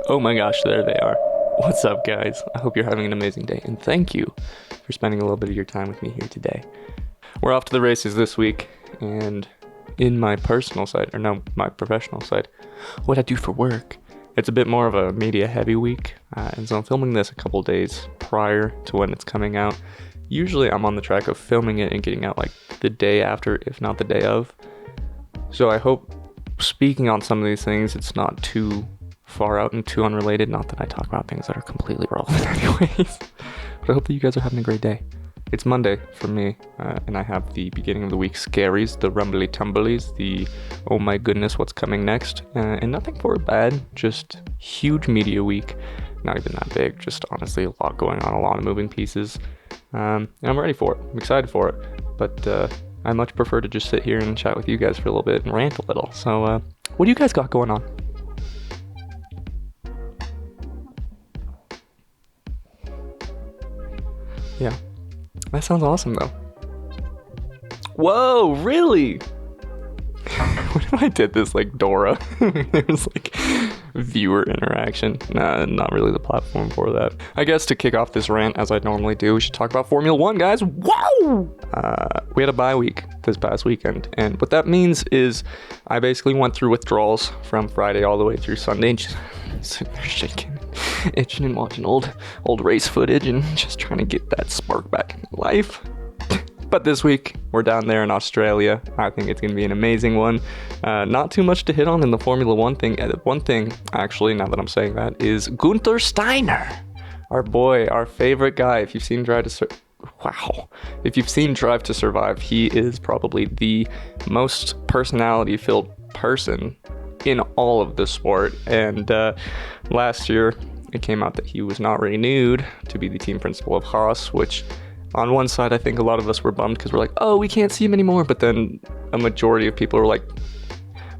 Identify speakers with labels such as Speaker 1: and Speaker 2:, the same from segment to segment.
Speaker 1: Oh my gosh, there they are. What's up, guys? I hope you're having an amazing day, and thank you for spending a little bit of your time with me here today. We're off to the races this week, and in my personal side, or no, my professional side, what I do for work, it's a bit more of a media-heavy week, and so I'm filming this a couple days prior to when it's coming out. Usually I'm on the track of filming it and getting out like the day after, if not the day of. So I hope, speaking on some of these things, it's not too far out and too unrelated. Not that I talk about things that are completely relevant anyways. But I hope that you guys are having a great day. It's Monday for me, and I have the beginning of the week scaries, the rumbly tumblies, the oh my goodness what's coming next, and nothing for bad, just huge media week. Not even that big, just honestly a lot going on, a lot of moving pieces, and I'm ready for it. I'm excited for it, but I much prefer to just sit here and chat with you guys for a little bit and rant a little. So what do you guys got going on? Yeah, that sounds awesome though. Whoa, really? What if I did this like Dora? There's like viewer interaction. Nah, not really the platform for that. I guess to kick off this rant, as I normally do, we should talk about Formula One, guys. Wow! We had a bye week this past weekend, and what that means is I basically went through withdrawals from Friday all the way through Sunday, and just sitting there shaking, itching, and watching old race footage, and just trying to get that spark back in life. But this week, we're down there in Australia. I think it's going to be an amazing one. Not too much to hit on in the Formula One thing. One thing, actually, now that I'm saying that, is Guenther Steiner. Our boy, our favorite guy. If you've seen Drive to Survive, he is probably the most personality-filled person in all of the sport. And last year, it came out that he was not renewed to be the team principal of Haas, which on one side, I think a lot of us were bummed because we're like, oh, we can't see him anymore. But then a majority of people were like,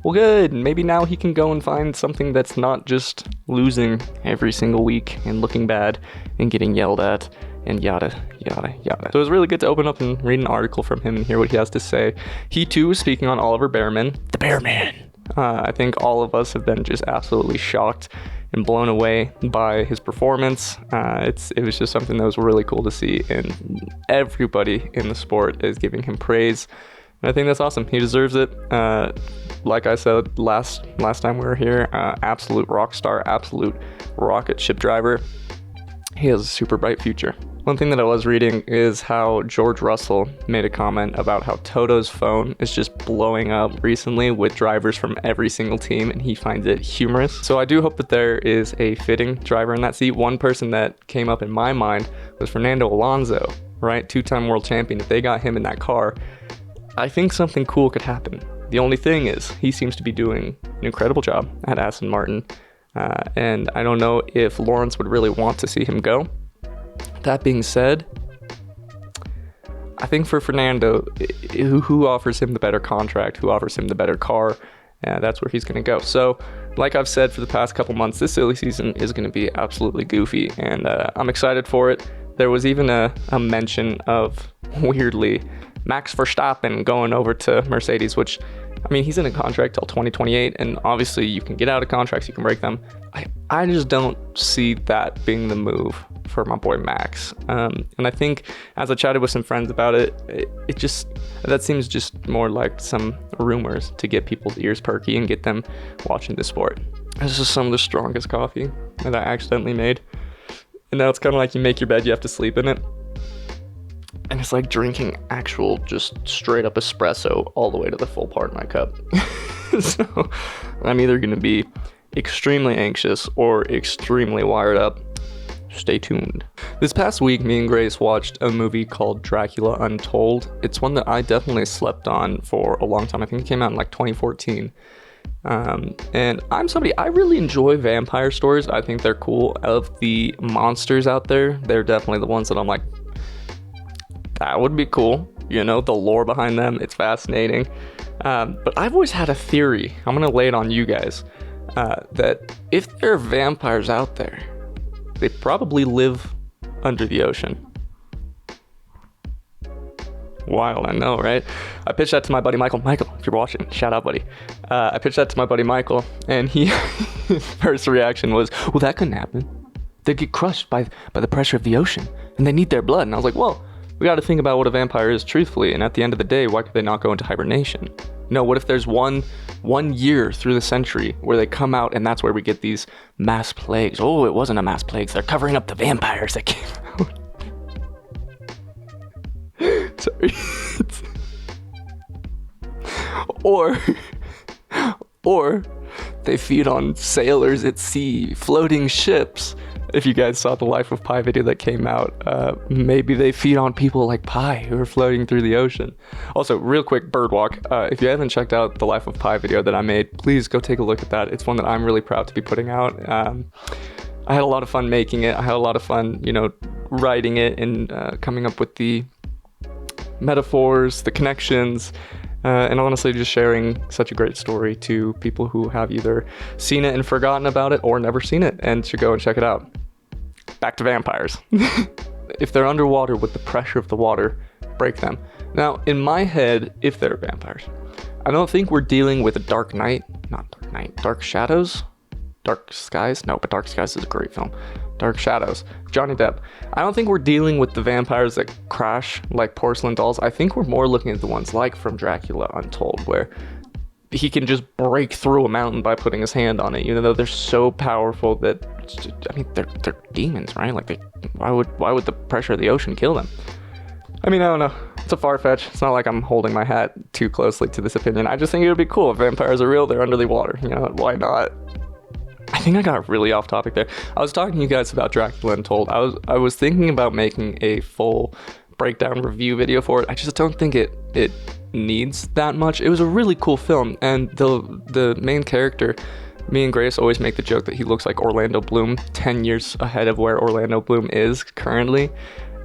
Speaker 1: well, good. Maybe now he can go and find something that's not just losing every single week and looking bad and getting yelled at and yada, yada, yada. So it was really good to open up and read an article from him and hear what he has to say. He, too, was speaking on Oliver Bearman, the Bearman. I think all of us have been just absolutely shocked and blown away by his performance. It was just something that was really cool to see, and everybody in the sport is giving him praise, and I think that's awesome. He deserves it. Like I said last time we were here, absolute rock star, absolute rocket ship driver. He has a super bright future. One thing that I was reading is how George Russell made a comment about how Toto's phone is just blowing up recently with drivers from every single team, and he finds it humorous. So I do hope that there is a fitting driver in that seat. One person that came up in my mind was Fernando Alonso, right? Two-time world champion. If they got him in that car, I think something cool could happen. The only thing is, he seems to be doing an incredible job at Aston Martin, and I don't know if Lawrence would really want to see him go. That being said, I think for Fernando, who offers him the better contract, who offers him the better car, that's where he's going to go. So, like I've said for the past couple months, this silly season is going to be absolutely goofy, and I'm excited for it. There was even a mention of, weirdly, Max Verstappen going over to Mercedes, which, I mean, he's in a contract till 2028, and obviously you can get out of contracts, you can break them. I just don't see that being the move for my boy Max. And I think as I chatted with some friends about it, that seems just more like some rumors to get people's ears perky and get them watching the sport. This is some of the strongest coffee that I accidentally made. And now it's kind of like you make your bed, you have to sleep in it. And it's like drinking actual, just straight up espresso all the way to the full part of my cup. So I'm either going to be extremely anxious or extremely wired up. Stay tuned. This past week, me and Grace watched a movie called Dracula Untold. It's one that I definitely slept on for a long time. I think it came out in like 2014. And I really enjoy vampire stories. I think they're cool. Of the monsters out there, they're definitely the ones that I'm like, that would be cool. You know, the lore behind them, it's fascinating. But I've always had a theory, I'm gonna lay it on you guys, that if there are vampires out there, they probably live under the ocean. Wild, I know, right? I pitched that to my buddy Michael. Michael, if you're watching, shout out, buddy. I pitched that to my buddy Michael, and his first reaction was, well, that couldn't happen. They'd get crushed by the pressure of the ocean, and they need their blood. And I was like, well, we got to think about what a vampire is truthfully, and at the end of the day, why could they not go into hibernation? No, what if there's one year through the century where they come out, and that's where we get these mass plagues? Oh, it wasn't a mass plague. They're covering up the vampires that came out. Sorry. or they feed on sailors at sea, floating ships. If you guys saw the Life of Pi video that came out, maybe they feed on people like Pi who are floating through the ocean. Also, real quick, birdwalk. If you haven't checked out the Life of Pi video that I made, please go take a look at that. It's one that I'm really proud to be putting out. I had a lot of fun making it. I had a lot of fun, writing it and coming up with the metaphors, the connections, and honestly just sharing such a great story to people who have either seen it and forgotten about it or never seen it and should go and check it out. Back to vampires. If they're underwater with the pressure of the water, break them. Now, in my head, if they're vampires, I don't think we're dealing with a dark shadows, dark skies. No, but Dark Skies is a great film. Dark Shadows, Johnny Depp. I don't think we're dealing with the vampires that crash like porcelain dolls. I think we're more looking at the ones like from Dracula Untold, where he can just break through a mountain by putting his hand on it, even though they're so powerful that, I mean, they're demons, right? Like, why would the pressure of the ocean kill them? I mean, I don't know. It's a far fetch. It's not like I'm holding my hat too closely to this opinion. I just think it would be cool if vampires are real. They're under the water. Why not? I think I got really off topic there. I was talking to you guys about Dracula Untold. I was thinking about making a full breakdown review video for it. I just don't think it needs that much. It was a really cool film, and the main character, me and Grace always make the joke that he looks like Orlando Bloom 10 years ahead of where Orlando Bloom is currently.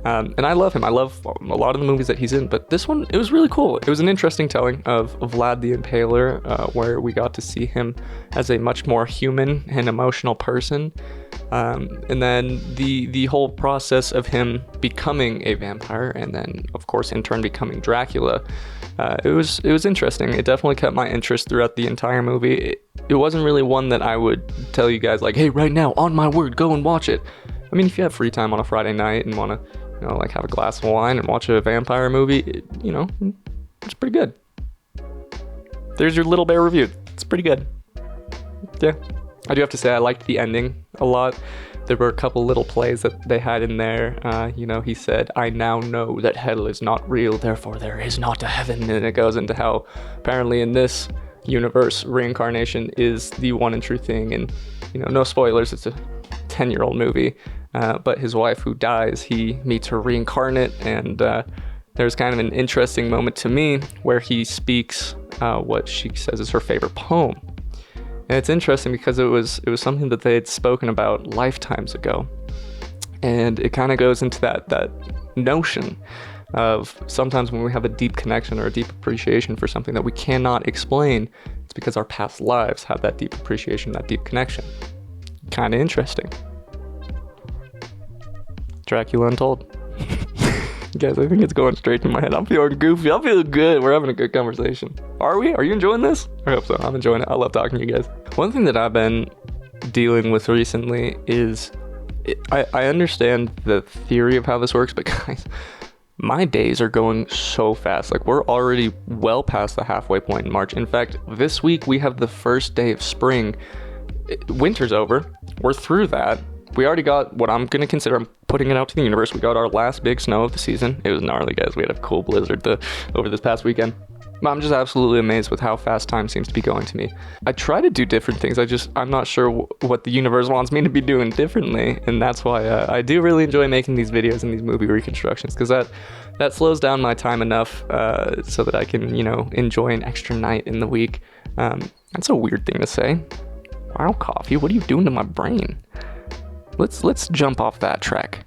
Speaker 1: And I love him. I love a lot of the movies that he's in, but this one, it was really cool. It was an interesting telling of Vlad the Impaler, where we got to see him as a much more human and emotional person. And then the whole process of him becoming a vampire, and then of course in turn becoming Dracula. It was interesting. It definitely kept my interest throughout the entire movie. It wasn't really one that I would tell you guys like, hey, right now, on my word, go and watch it. I mean, if you have free time on a Friday night and want to, like have a glass of wine and watch a vampire movie, it's pretty good. There's your Little Bear review. It's pretty good. Yeah. I do have to say I liked the ending a lot. There were a couple little plays that they had in there. He said, I now know that hell is not real, therefore there is not a heaven. And it goes into how apparently in this universe, reincarnation is the one and true thing. And, no spoilers, it's a 10-year-old movie. But his wife who dies, he meets her reincarnate, and there's kind of an interesting moment to me where he speaks what she says is her favorite poem. And it's interesting because it was something that they had spoken about lifetimes ago. And it kind of goes into that notion of sometimes when we have a deep connection or a deep appreciation for something that we cannot explain, it's because our past lives have that deep appreciation, that deep connection. Kind of interesting. Dracula Untold. Guys, I think it's going straight to my head. I'm feeling goofy. I'm feeling good. We're having a good conversation. Are we? Are you enjoying this? I hope so. I'm enjoying it. I love talking to you guys. One thing that I've been dealing with recently is I understand the theory of how this works, but guys, my days are going so fast. Like, we're already well past the halfway point in March. In fact, this week we have the first day of spring. Winter's over. We're through that. We already got what I'm going to consider, I'm putting it out to the universe. We got our last big snow of the season. It was gnarly, guys. We had a cool blizzard over this past weekend. But I'm just absolutely amazed with how fast time seems to be going to me. I try to do different things. I'm not sure what the universe wants me to be doing differently. And that's why I do really enjoy making these videos and these movie reconstructions, because that slows down my time enough so that I can, enjoy an extra night in the week. That's a weird thing to say. Wow, coffee, what are you doing to my brain? Let's jump off that track.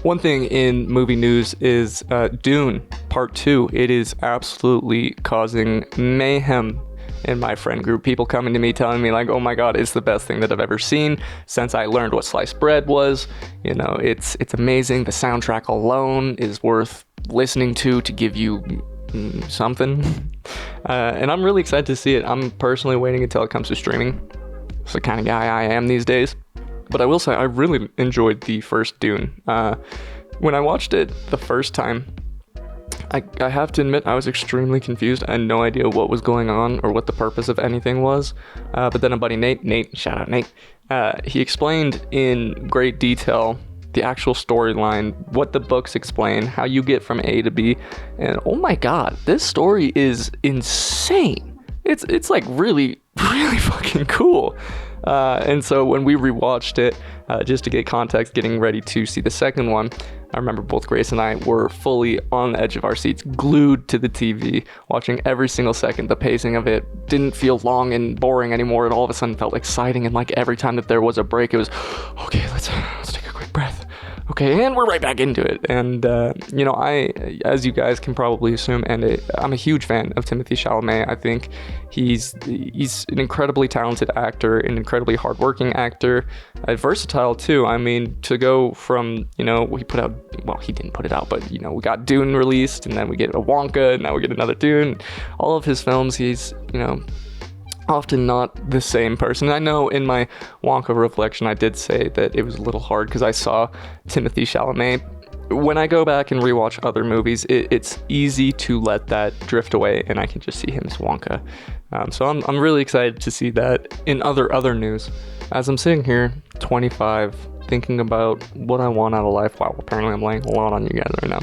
Speaker 1: One thing in movie news is Dune Part 2. It is absolutely causing mayhem in my friend group. People coming to me telling me like, oh my god, it's the best thing that I've ever seen since I learned what sliced bread was. It's amazing. The soundtrack alone is worth listening to give you something. And I'm really excited to see it. I'm personally waiting until it comes to streaming. It's the kind of guy I am these days. But I will say I really enjoyed the first Dune. When I watched it the first time, I have to admit I was extremely confused. I had no idea what was going on or what the purpose of anything was. But then a buddy, Nate, shout out Nate, he explained in great detail the actual storyline, what the books explain, how you get from A to B. And oh my God, this story is insane. It's like really, really fucking cool. And so when we rewatched it, just to get context, getting ready to see the second one, I remember both Grace and I were fully on the edge of our seats, glued to the TV, watching every single second. The pacing of it didn't feel long and boring anymore. It all of a sudden felt exciting, and like every time that there was a break, it was, okay, let's take a quick breath. Okay, and we're right back into it. And, as you guys can probably assume, and I'm a huge fan of Timothée Chalamet. I think he's an incredibly talented actor, an incredibly hardworking actor, versatile too. I mean, to go from, he didn't put it out, but, we got Dune released, and then we get a Wonka, and now we get another Dune. All of his films, he's, often not the same person. I know in my Wonka reflection, I did say that it was a little hard because I saw Timothée Chalamet. When I go back and rewatch other movies, it's easy to let that drift away, and I can just see him as Wonka. So I'm really excited to see that. In other news, as I'm sitting here, 25, thinking about what I want out of life. Wow, apparently I'm laying a lot on you guys right now.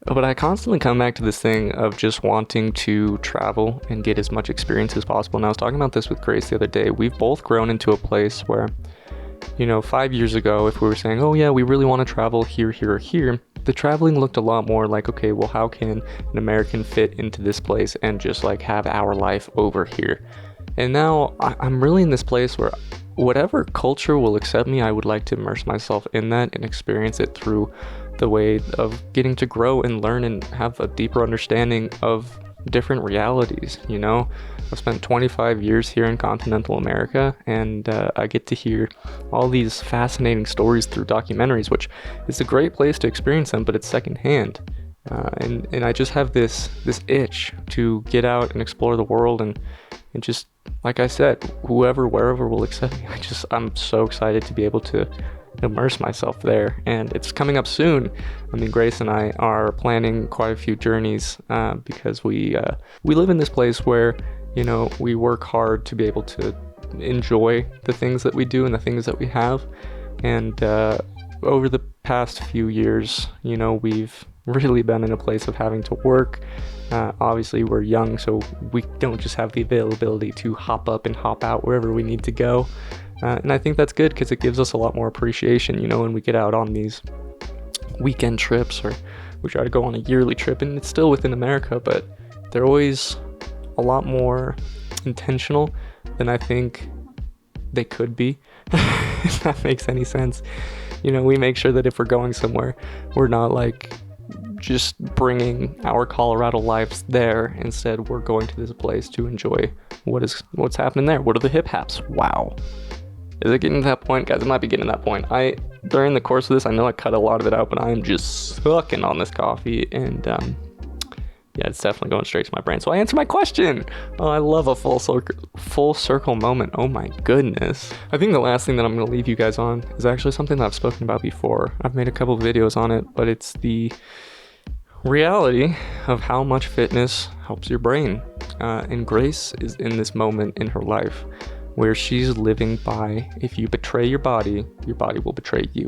Speaker 1: But I constantly come back to this thing of just wanting to travel and get as much experience as possible. And I was talking about this with Grace the other day. We've both grown into a place where, 5 years ago, if we were saying, oh yeah, we really want to travel here, here, or here, the traveling looked a lot more like, okay, well, how can an American fit into this place and just like have our life over here? And now I'm really in this place where whatever culture will accept me, I would like to immerse myself in that and experience it through the way of getting to grow and learn and have a deeper understanding of different realities. I've spent 25 years here in continental America, and I get to hear all these fascinating stories through documentaries, which is a great place to experience them, but it's secondhand. And I just have this itch to get out and explore the world and just, like I said, wherever will accept me. I'm so excited to be able to immerse myself there, and it's coming up soon. I mean, Grace and I are planning quite a few journeys because we live in this place where we work hard to be able to enjoy the things that we do and the things that we have. And over the past few years, we've really been in a place of having to work. Obviously, we're young, so we don't just have the availability to hop up and hop out wherever we need to go. And I think that's good because it gives us a lot more appreciation, when we get out on these weekend trips, or we try to go on a yearly trip, and it's still within America, but they're always a lot more intentional than I think they could be, if that makes any sense. We make sure that if we're going somewhere, we're not like just bringing our Colorado lives there. Instead, we're going to this place to enjoy what's happening there. What are the hip haps? Wow. Is it getting to that point? Guys, it might be getting to that point. During the course of this, I know I cut a lot of it out, but I am just sucking on this coffee, and yeah, it's definitely going straight to my brain. So I answer my question. Oh, I love a full circle moment. Oh my goodness. I think the last thing that I'm going to leave you guys on is actually something that I've spoken about before. I've made a couple of videos on it, but it's the reality of how much fitness helps your brain. And Grace is in this moment in her life where she's living by, if you betray your body will betray you.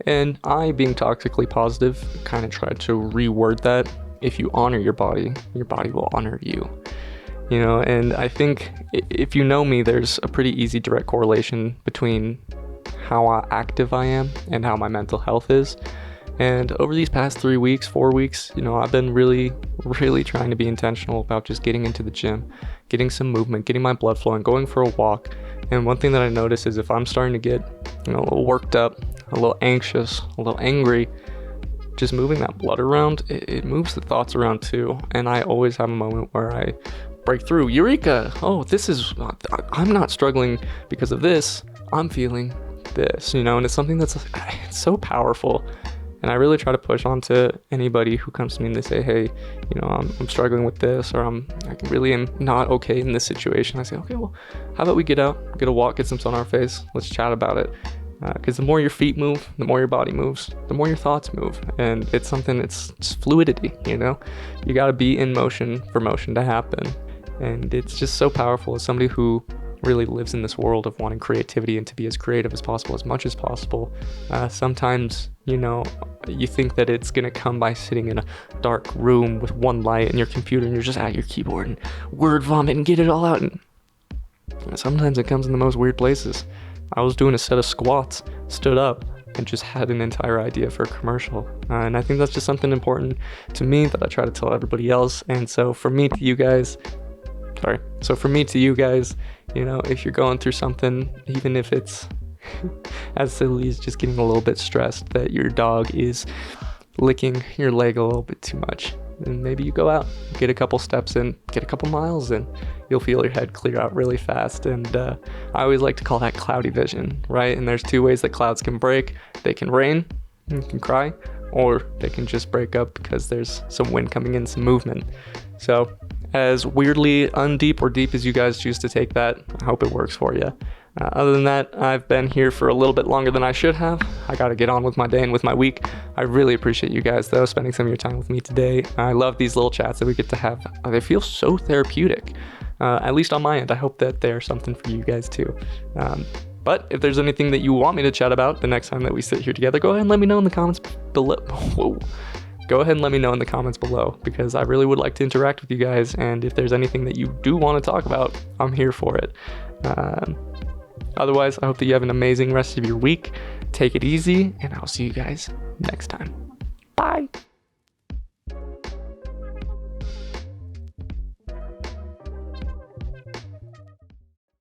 Speaker 1: And I, being toxically positive, kind of tried to reword that. If you honor your body will honor you. And I think if you know me, there's a pretty easy direct correlation between how active I am and how my mental health is. And over these past 4 weeks, I've been really, really trying to be intentional about just getting into the gym, getting some movement, getting my blood flowing, going for a walk. And one thing that I notice is if I'm starting to get, a little worked up, a little anxious, a little angry, just moving that blood around, it moves the thoughts around too. And I always have a moment where I break through. Eureka! Oh, I'm not struggling because of this. I'm feeling this, and it's something that's it's so powerful. And I really try to push on to anybody who comes to me and they say, hey, you know, I'm struggling with this, or I really am not okay in this situation. I say, okay, well, how about we get out, get a walk, get some sun on our face, let's chat about it. Because the more your feet move, the more your body moves, the more your thoughts move. And it's something, it's fluidity, you know? You got to be in motion for motion to happen. And it's just so powerful as somebody who really lives in this world of wanting creativity and to be as creative as possible, as much as possible. Sometimes, you know, you think that it's going to come by sitting in a dark room with one light and your computer and you're just at your keyboard and word vomit and get it all out. And sometimes it comes in the most weird places. I was doing a set of squats, stood up, and just had an entire idea for a commercial. And I think that's just something important to me that I try to tell everybody else. And so for me to you guys, you know, if you're going through something, even if it's as silly as just getting a little bit stressed that your dog is licking your leg a little bit too much, and maybe you go out, get a couple steps in, get a couple miles in, you'll feel your head clear out really fast. And I always like to call that cloudy vision, right? And there's two ways that clouds can break. They can rain, you can cry, or they can just break up because there's some wind coming in, some movement. So as weirdly undeep or deep as you guys choose to take that, I hope it works for you. Other than that, I've been here for a little bit longer than I should have. I got to get on with my day and with my week. I really appreciate you guys, though, spending some of your time with me today. I love these little chats that we get to have. They feel so therapeutic, at least on my end. I hope that they're something for you guys, too. But if there's anything that you want me to chat about the next time that we sit here together, go ahead and let me know in the comments below. Whoa. Go ahead and let me know in the comments below, because I really would like to interact with you guys. And if there's anything that you do want to talk about, I'm here for it. Otherwise, I hope that you have an amazing rest of your week. Take it easy, and I'll see you guys next time. Bye.